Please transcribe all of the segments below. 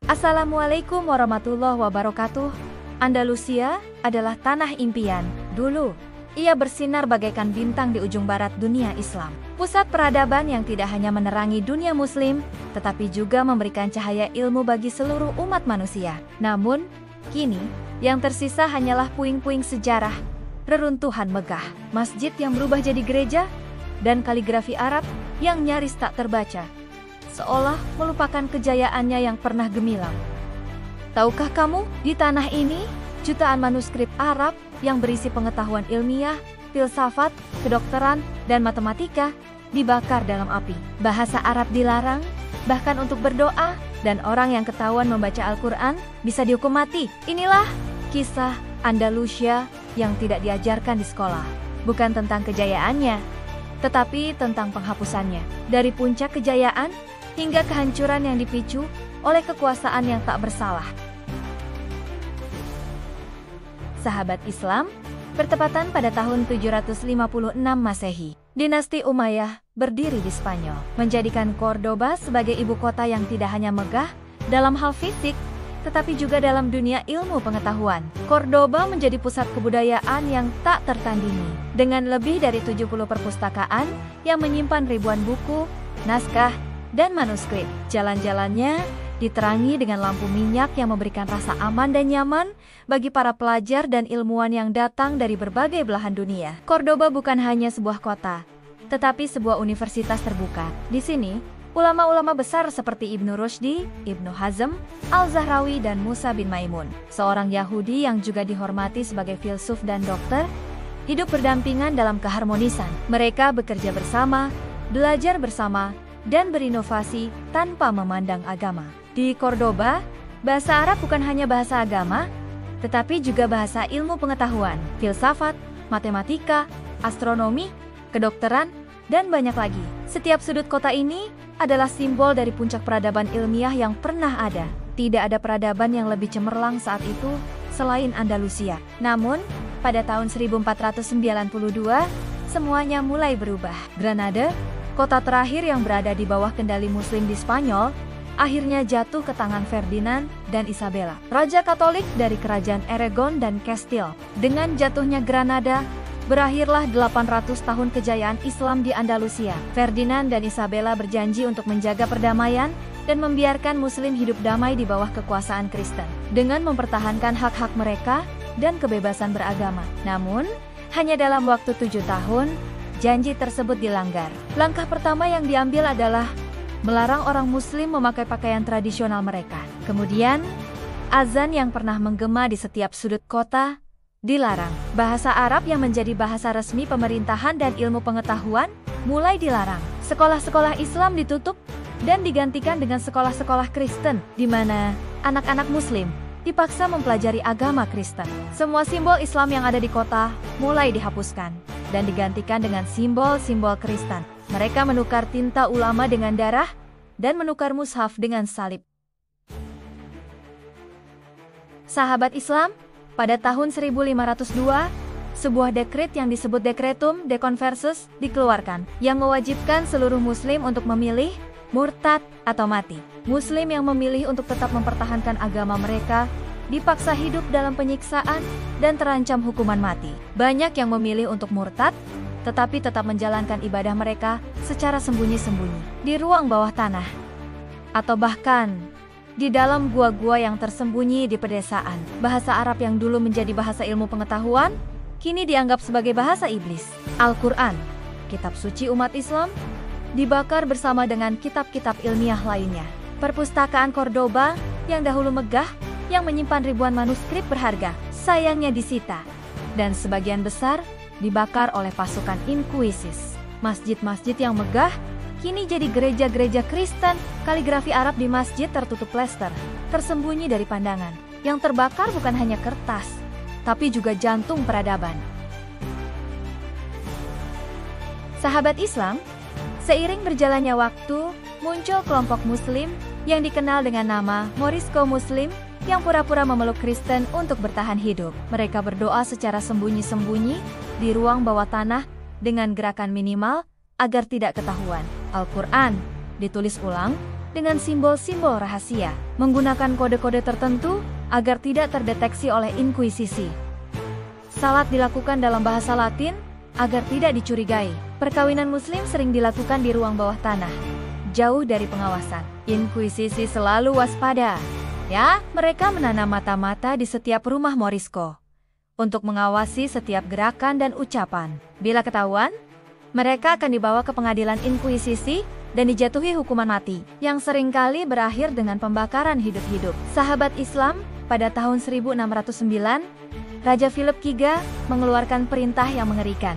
Assalamualaikum warahmatullahi wabarakatuh. Andalusia adalah tanah impian. Dulu, ia bersinar bagaikan bintang di ujung barat dunia Islam. Pusat peradaban yang tidak hanya menerangi dunia muslim, tetapi juga memberikan cahaya ilmu bagi seluruh umat manusia. Namun, kini, yang tersisa hanyalah puing-puing sejarah, reruntuhan megah, masjid yang berubah jadi gereja, dan kaligrafi Arab yang nyaris tak terbaca, seolah melupakan kejayaannya yang pernah gemilang. Tahukah kamu, di tanah ini, jutaan manuskrip Arab yang berisi pengetahuan ilmiah, filsafat, kedokteran, dan matematika dibakar dalam api. Bahasa Arab dilarang, bahkan untuk berdoa, dan orang yang ketahuan membaca Al-Quran bisa dihukum mati. Inilah kisah Andalusia yang tidak diajarkan di sekolah. Bukan tentang kejayaannya, tetapi tentang penghapusannya. Dari puncak kejayaan hingga kehancuran yang dipicu oleh kekuasaan yang tak bersalah. Sahabat Islam, bertepatan pada tahun 756 Masehi, dinasti Umayyah berdiri di Spanyol, menjadikan Cordoba sebagai ibu kota yang tidak hanya megah dalam hal fisik, tetapi juga dalam dunia ilmu pengetahuan. Cordoba menjadi pusat kebudayaan yang tak tertandingi, dengan lebih dari 70 perpustakaan yang menyimpan ribuan buku, naskah, dan manuskrip. Jalan-jalannya diterangi dengan lampu minyak yang memberikan rasa aman dan nyaman bagi para pelajar dan ilmuwan yang datang dari berbagai belahan dunia. Cordoba bukan hanya sebuah kota, tetapi sebuah universitas terbuka. Di sini, ulama-ulama besar seperti Ibnu Rushdi, Ibnu Hazm, Al-Zahrawi, dan Musa bin Maimun, seorang Yahudi yang juga dihormati sebagai filsuf dan dokter, hidup berdampingan dalam keharmonisan. Mereka bekerja bersama, belajar bersama, dan berinovasi tanpa memandang agama. Di Cordoba, bahasa Arab bukan hanya bahasa agama, tetapi juga bahasa ilmu pengetahuan, filsafat, matematika, astronomi, kedokteran, dan banyak lagi. Setiap sudut kota ini adalah simbol dari puncak peradaban ilmiah yang pernah ada. Tidak ada peradaban yang lebih cemerlang saat itu selain Andalusia. Namun, pada tahun 1492, semuanya mulai berubah. Granada, kota terakhir yang berada di bawah kendali Muslim di Spanyol, akhirnya jatuh ke tangan Ferdinand dan Isabella, Raja Katolik dari Kerajaan Aragon dan Castile. Dengan jatuhnya Granada, berakhirlah 800 tahun kejayaan Islam di Andalusia. Ferdinand dan Isabella berjanji untuk menjaga perdamaian dan membiarkan Muslim hidup damai di bawah kekuasaan Kristen, dengan mempertahankan hak-hak mereka dan kebebasan beragama. Namun, hanya dalam waktu 7 tahun, janji tersebut dilanggar. Langkah pertama yang diambil adalah melarang orang Muslim memakai pakaian tradisional mereka. Kemudian, azan yang pernah menggema di setiap sudut kota dilarang. Bahasa Arab yang menjadi bahasa resmi pemerintahan dan ilmu pengetahuan mulai dilarang. Sekolah-sekolah Islam ditutup dan digantikan dengan sekolah-sekolah Kristen, di mana anak-anak Muslim dipaksa mempelajari agama Kristen. Semua simbol Islam yang ada di kota mulai dihapuskan dan digantikan dengan simbol-simbol Kristen. Mereka menukar tinta ulama dengan darah dan menukar mushaf dengan salib. Sahabat Islam, pada tahun 1502, sebuah dekret yang disebut Decretum de Conversus dikeluarkan, yang mewajibkan seluruh Muslim untuk memilih murtad atau mati. Muslim yang memilih untuk tetap mempertahankan agama mereka dipaksa hidup dalam penyiksaan dan terancam hukuman mati. Banyak yang memilih untuk murtad, tetapi tetap menjalankan ibadah mereka secara sembunyi-sembunyi di ruang bawah tanah, atau bahkan di dalam gua-gua yang tersembunyi di pedesaan. Bahasa Arab yang dulu menjadi bahasa ilmu pengetahuan, kini dianggap sebagai bahasa iblis. Al-Quran, kitab suci umat Islam, dibakar bersama dengan kitab-kitab ilmiah lainnya. Perpustakaan Cordoba yang dahulu megah, yang menyimpan ribuan manuskrip berharga, sayangnya disita, dan sebagian besar dibakar oleh pasukan Inquisisis. Masjid-masjid yang megah kini jadi gereja-gereja Kristen. Kaligrafi Arab di masjid tertutup plester, tersembunyi dari pandangan. Yang terbakar bukan hanya kertas, tapi juga jantung peradaban. Sahabat Islam, seiring berjalannya waktu, muncul kelompok Muslim yang dikenal dengan nama Morisco Muslim yang pura-pura memeluk Kristen untuk bertahan hidup. Mereka berdoa secara sembunyi-sembunyi di ruang bawah tanah dengan gerakan minimal agar tidak ketahuan. Al-Quran ditulis ulang dengan simbol-simbol rahasia, menggunakan kode-kode tertentu agar tidak terdeteksi oleh inkuisisi. Salat dilakukan dalam bahasa Latin agar tidak dicurigai. Perkawinan Muslim sering dilakukan di ruang bawah tanah, jauh dari pengawasan. Inkuisisi selalu waspada. Ya, mereka menanam mata-mata di setiap rumah Morisco untuk mengawasi setiap gerakan dan ucapan. Bila ketahuan, mereka akan dibawa ke pengadilan inkuisisi dan dijatuhi hukuman mati, yang seringkali berakhir dengan pembakaran hidup-hidup. Sahabat Islam, pada tahun 1609, Raja Philip III mengeluarkan perintah yang mengerikan.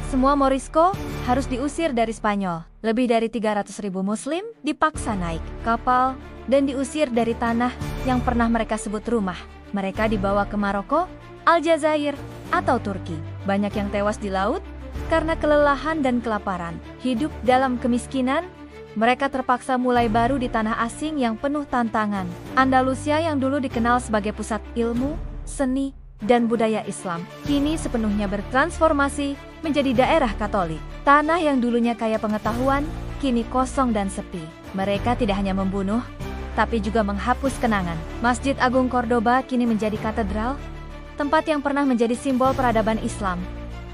Semua Morisco harus diusir dari Spanyol. Lebih dari 300.000 Muslim dipaksa naik kapal dan diusir dari tanah yang pernah mereka sebut rumah. Mereka dibawa ke Maroko, Aljazair, atau Turki. Banyak yang tewas di laut karena kelelahan dan kelaparan. Hidup dalam kemiskinan, mereka terpaksa mulai baru di tanah asing yang penuh tantangan. Andalusia yang dulu dikenal sebagai pusat ilmu, seni, dan budaya Islam, kini sepenuhnya bertransformasi menjadi daerah Katolik. Tanah yang dulunya kaya pengetahuan, kini kosong dan sepi. Mereka tidak hanya membunuh, tapi juga menghapus kenangan. Masjid Agung Cordoba kini menjadi katedral, tempat yang pernah menjadi simbol peradaban Islam,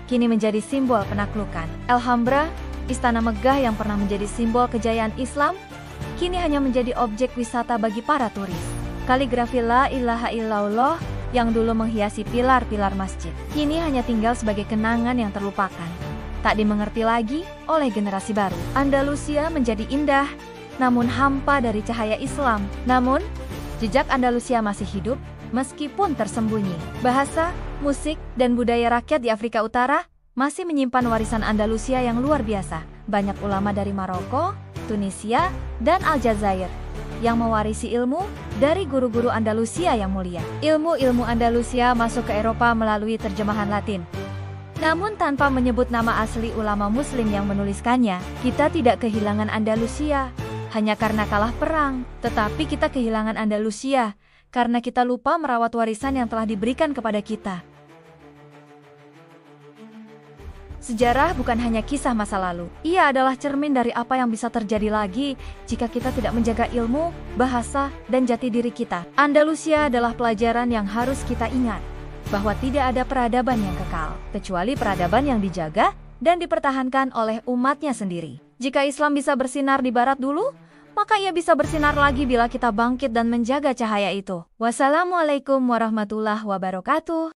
kini menjadi simbol penaklukan. Alhambra, istana megah yang pernah menjadi simbol kejayaan Islam, kini hanya menjadi objek wisata bagi para turis. Kaligrafi La ilaha illallah yang dulu menghiasi pilar-pilar masjid, kini hanya tinggal sebagai kenangan yang terlupakan, tak dimengerti lagi oleh generasi baru. Andalusia menjadi indah, namun hampa dari cahaya Islam. Namun, jejak Andalusia masih hidup, meskipun tersembunyi. Bahasa, musik, dan budaya rakyat di Afrika Utara masih menyimpan warisan Andalusia yang luar biasa. Banyak ulama dari Maroko, Tunisia, dan Aljazair yang mewarisi ilmu dari guru-guru Andalusia yang mulia. Ilmu-ilmu Andalusia masuk ke Eropa melalui terjemahan Latin. Namun tanpa menyebut nama asli ulama Muslim yang menuliskannya, kita tidak kehilangan Andalusia hanya karena kalah perang, tetapi kita kehilangan Andalusia karena kita lupa merawat warisan yang telah diberikan kepada kita. Sejarah bukan hanya kisah masa lalu. Ia adalah cermin dari apa yang bisa terjadi lagi jika kita tidak menjaga ilmu, bahasa, dan jati diri kita. Andalusia adalah pelajaran yang harus kita ingat, bahwa tidak ada peradaban yang kekal, kecuali peradaban yang dijaga dan dipertahankan oleh umatnya sendiri. Jika Islam bisa bersinar di barat dulu, maka ia bisa bersinar lagi bila kita bangkit dan menjaga cahaya itu. Wassalamualaikum warahmatullahi wabarakatuh.